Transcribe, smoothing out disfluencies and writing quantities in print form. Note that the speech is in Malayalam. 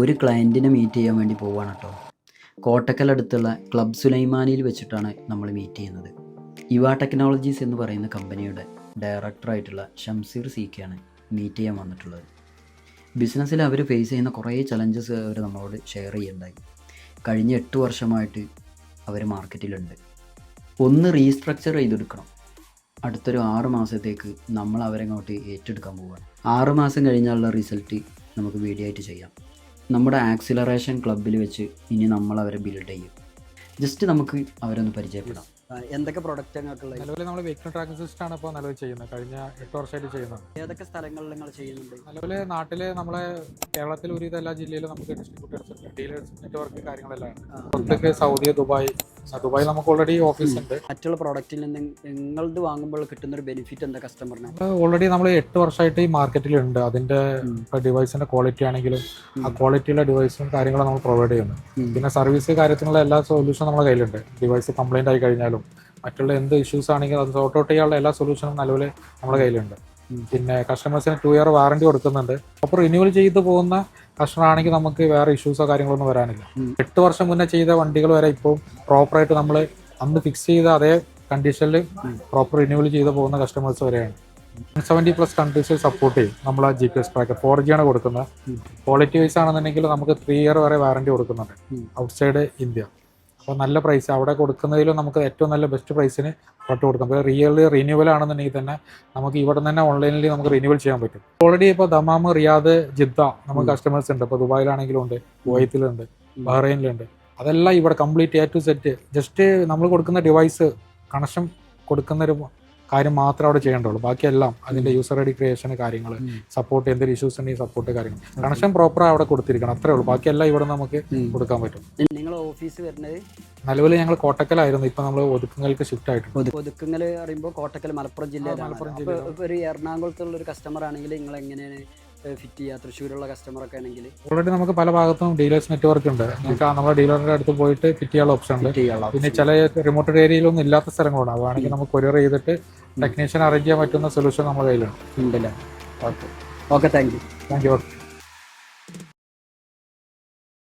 ഒരു ക്ലയൻറ്റിനെ മീറ്റ് ചെയ്യാൻ വേണ്ടി പോവുകയാണ് കേട്ടോ. കോട്ടക്കലടുത്തുള്ള ക്ലബ് സുലൈമാനിയിൽ വെച്ചിട്ടാണ് നമ്മൾ മീറ്റ് ചെയ്യുന്നത്. ഇവ ടെക്നോളജീസ് എന്ന് പറയുന്ന കമ്പനിയുടെ ഡയറക്ടറായിട്ടുള്ള ഷംസീർ സിക്കെയാണ് മീറ്റ് ചെയ്യാൻ വന്നിട്ടുള്ളത്. ബിസിനസ്സിൽ അവർ ഫേസ് ചെയ്യുന്ന കുറേ ചലഞ്ചസ് അവർ നമ്മളോട് ഷെയർ ചെയ്യുന്നുണ്ടായി. കഴിഞ്ഞ 8 വർഷമായിട്ട് അവർ മാർക്കറ്റിലുണ്ട്. ഒന്ന് റീസ്ട്രക്ചർ ചെയ്തെടുക്കണം. അടുത്തൊരു 6 മാസത്തേക്ക് നമ്മൾ അവരങ്ങോട്ട് ഏറ്റെടുക്കാൻ പോവുകയാണ്. 6 മാസം കഴിഞ്ഞാലുള്ള റിസൾട്ട് നമുക്ക് വീഡിയോ ആയിട്ട് ചെയ്യാം. നമ്മുടെ ആക്സിലറേഷൻ ക്ലബ്ബിൽ വെച്ച് ഇനി നമ്മൾ അവരെ ബിൽഡ് ചെയ്യും. ജസ്റ്റ് നമുക്ക് അവരൊന്ന് പരിചയപ്പെടാം. എന്തൊക്കെ പ്രൊഡക്റ്റ് ഞങ്ങൾക്കുള്ളത്? നിലവിൽ നമ്മൾ വെഹിക്കിൾ ട്രാക്കിംഗ് സിസ്റ്റം ആണ് ഇപ്പോൾ നിലവിൽ ചെയ്യുന്നത്. കഴിഞ്ഞ 8 വർഷമായിട്ട് ചെയ്യുന്നത്. ഏതൊക്കെ സ്ഥലങ്ങളിൽ നിങ്ങൾ ചെയ്യുന്നുണ്ട്? നിലവിൽ നാട്ടിൽ നമ്മളെ കേരളത്തിൽ ഒരു എല്ലാ ജില്ലയിലും നമുക്ക് ഡിസ്ട്രിബ്യൂട്ടേഴ്സ് ഉണ്ട്, ഡീലേഴ്സ് നെറ്റ്വർക്ക് കാര്യങ്ങളെല്ലാം ഉണ്ട്. പുറത്തേക്ക് സൗദി, ദുബായ് നമുക്ക് ഓൾറെഡി ഓഫീസ് ഉണ്ട്. മറ്റുള്ള പ്രോഡക്റ്റിൽ നിന്ന് നിങ്ങളത് വാങ്ങുമ്പോൾ കിട്ടുന്ന ഒരു ബെനിഫിറ്റ് എന്താ കസ്റ്റമറിന്? ഓൾറെഡി നമ്മൾ 8 വർഷമായിട്ട് ഈ മാർക്കറ്റിലുണ്ട്. അതിന്റെ ഡിവൈസിന്റെ ക്വാളിറ്റി ആണെങ്കിലും ആ ക്വാളിറ്റിയുള്ള ഡിവൈസും കാര്യങ്ങളും നമ്മൾ പ്രൊവൈഡ് ചെയ്യുന്നു. പിന്നെ സർവീസ് കാര്യത്തിനുള്ള എല്ലാ സൊല്യൂഷനും നമ്മുടെ കയ്യിലുണ്ട്. ഡിവൈസ് കംപ്ലൈന്റ് ആയി കഴിഞ്ഞാലും മറ്റുള്ള എന്ത് ഇഷ്യൂസ് ആണെങ്കിലും അത് സോർട്ട് ഔട്ട് ചെയ്യാനുള്ള എല്ലാ സൊല്യൂഷനും നിലവിൽ നമ്മുടെ കയ്യിലുണ്ട്. പിന്നെ കസ്റ്റമേഴ്സിന് 2 ഇയർ വാറണ്ടി കൊടുക്കുന്നുണ്ട്. അപ്പോൾ റിന്യൂവൽ ചെയ്ത് പോകുന്ന കസ്റ്റമർ ആണെങ്കിൽ നമുക്ക് വേറെ ഇഷ്യൂസോ കാര്യങ്ങളൊന്നും വരാനില്ല. 8 വർഷം മുന്നേ ചെയ്ത വണ്ടികൾ വരെ ഇപ്പോൾ പ്രോപ്പറായിട്ട് നമ്മൾ അന്ന് ഫിക്സ് ചെയ്ത അതേ കണ്ടീഷനിൽ പ്രോപ്പർ റിന്യൂവൽ ചെയ്ത് പോകുന്ന കസ്റ്റമേഴ്സ് വരെയാണ്. 170+ കൺട്രീസിൽ സപ്പോർട്ട് ചെയ്യും. നമ്മൾ ആ GPS ട്രാക്കർ 4G ആണ് കൊടുക്കുന്നത്. ക്വാളിറ്റി വൈസ് ആണെന്നുണ്ടെങ്കിൽ നമുക്ക് 3 ഇയർ വരെ വാറണ്ടി കൊടുക്കുന്നുണ്ട് ഔട്ട്സൈഡ് ഇന്ത്യ. അപ്പോൾ നല്ല പ്രൈസ് അവിടെ കൊടുക്കുന്നതിലും നമുക്ക് ഏറ്റവും നല്ല ബെസ്റ്റ് പ്രൈസിന് പട്ട് കൊടുക്കാം. അപ്പോൾ റിന്യൂവൽ ആണെന്നുണ്ടെങ്കിൽ തന്നെ നമുക്ക് ഇവിടെ തന്നെ ഓൺലൈനിൽ നമുക്ക് റിന്യൂവൽ ചെയ്യാൻ പറ്റും. ഓൾറെഡി ഇപ്പോൾ ദമാം, റിയാദ്, ജിദ്ദ നമുക്ക് കസ്റ്റമേഴ്സ് ഉണ്ട്. ഇപ്പോൾ ദുബായിലാണെങ്കിലും ഉണ്ട്, കുവൈത്തിലുണ്ട്, ബഹ്റൈനിലുണ്ട്. അതെല്ലാം ഇവിടെ complete A to Z. Just നമ്മൾ കൊടുക്കുന്ന ഡിവൈസ് കണക്ഷൻ കൊടുക്കുന്നൊരു കാര്യം മാത്രമേ അവിടെ ചെയ്യേണ്ടുള്ളൂ. ബാക്കിയെല്ലാം അതിന്റെ യൂസർ ഐഡി ക്രിയേഷൻ കാര്യങ്ങൾ, സപ്പോർട്ട്, എന്തൊരു ഇഷ്യൂസ് ഉണ്ടെങ്കിൽ സപ്പോർട്ട് കാര്യങ്ങൾ, കണക്ഷൻ പ്രോപ്പർ അവിടെ കൊടുത്തിരിക്കണം. അത്രേ ഉള്ളൂ. ബാക്കിയെല്ലാം ഇവിടെ നമുക്ക് കൊടുക്കാൻ പറ്റും. നിങ്ങൾ ഓഫീസ് വരുന്നത് നിലവിൽ ഞങ്ങൾ കോട്ടക്കലായിരുന്നു. ഇപ്പൊ നമ്മൾ ഒതുക്കുങ്ങൾക്ക് ഷിഫ്റ്റ് ആയിട്ടുണ്ട്. ഒതുക്കുങ്ങൽ പറയുമ്പോൾ കോട്ടക്കൽ മലപ്പുറം ജില്ലയിലാണ്. ഒരു എറണാകുളത്തുള്ള ഒരു കസ്റ്റമർ ആണെങ്കിൽ നിങ്ങൾ എങ്ങനെയാണ് ഫിറ്റ് ചെയ്യുക? തൃശ്ശൂരുള്ള കസ്റ്റമർ ഒക്കെ ആണെങ്കിൽ ഓൾറെഡി നമുക്ക് പല ഭാഗത്തും ഡീലേഴ്സ് നെറ്റ്വർക്ക് ഉണ്ട്. നമ്മുടെ ഡീലറിന്റെ അടുത്ത് പോയിട്ട് ഫിറ്റ് ചെയ്യാനുള്ള ഓപ്ഷൻ ഉണ്ട്. പിന്നെ ചില റിമോട്ട് ഏരിയയിലൊന്നും ഇല്ലാത്ത സ്ഥലങ്ങളുണ്ട്. അതാണെങ്കിൽ നമുക്ക് കൊറിയർ ചെയ്തിട്ട് ടെക്നീഷ്യൻ അറേഞ്ച് ചെയ്യാൻ പറ്റുന്ന സൊല്യൂഷൻ നമ്മുടെ കയ്യിലുണ്ട്. ഉണ്ടല്ലേ? Okay, thank you.